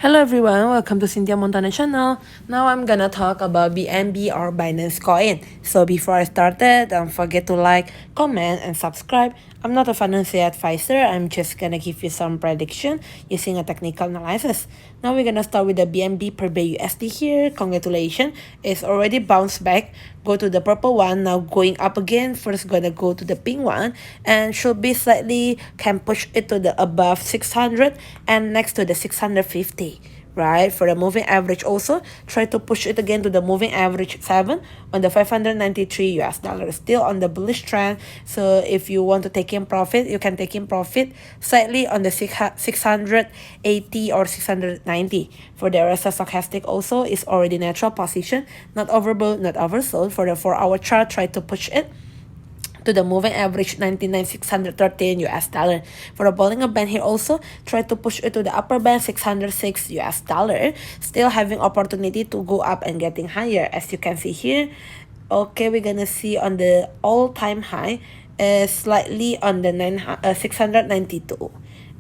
Hello everyone, welcome to Cynthia Montana channel. Now I'm gonna talk about BNB or Binance coin. So before I started, don't forget to like, comment, and subscribe. I'm not a financial advisor, I'm just gonna give you some prediction using a technical analysis. Now we're gonna start with the BNB per BUSD here. Congratulations, it's already bounced back. Go to the purple one, now going up again. First gonna go to the pink one and should be slightly can push it to the above 600 and next to the 650. Right, for the moving average also try to push it again to the moving average 7 on the 593 US dollars, still on the bullish trend. So if you want to take in profit, you can take in profit slightly on the 680 or 690. For the RSI stochastic also is already natural position, not overbought, not oversold. For the 4-hour chart, try to push it to the moving average 99,613 US dollar. For the Bollinger Band here also, try to push it to the upper band 606 US dollar. Still having opportunity to go up and getting higher. As you can see here, okay, we're gonna see on the all-time high slightly on the 692.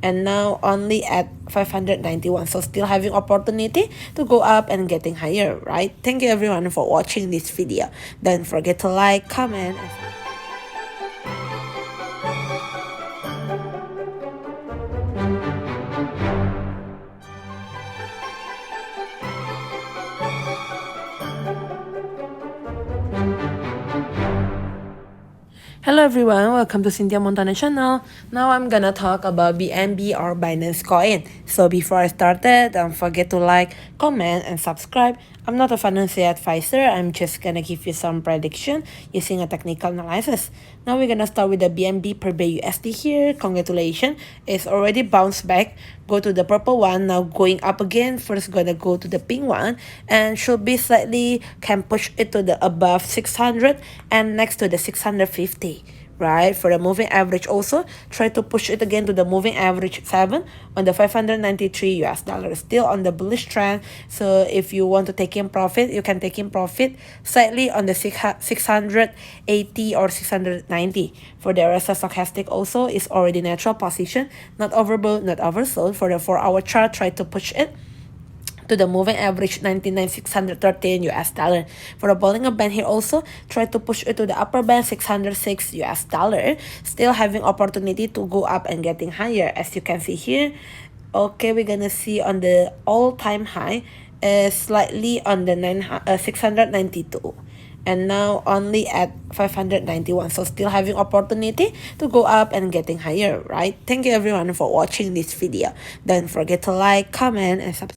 And now only at 591, so still having opportunity to go up and getting higher, right? Thank you everyone for watching this video. Don't forget to like, comment, and hello everyone, welcome to Cynthia Montana channel. Now I'm gonna talk about BNB or Binance coin. So before I started, don't forget to like, comment, and subscribe. I'm not a financial advisor, I'm just gonna give you some prediction using a technical analysis. Now we're gonna start with the BNB per BUSD here. Congratulations, it's already bounced back. Go to the purple one, now going up again. First gonna go to the pink one and should be slightly can push it to the above 600 and next to the 650. Right, for the moving average also try to push it again to the moving average 7 on the 593 US dollars, still on the bullish trend. So if you want to take in profit, you can take in profit slightly on the 680 or 690. For the RSI stochastic also is already natural position, not overbought, not oversold. For the 4-hour chart, try to push it to the moving average 99,613 US dollar. For the Bollinger Band here also, try to push it to the upper band 606 US dollar. Still having opportunity to go up and getting higher. As you can see here, okay, we're gonna see on the all-time high slightly on the 692. And now only at 591, so still having opportunity to go up and getting higher, right? Thank you everyone for watching this video. Don't forget to like, comment, and subscribe.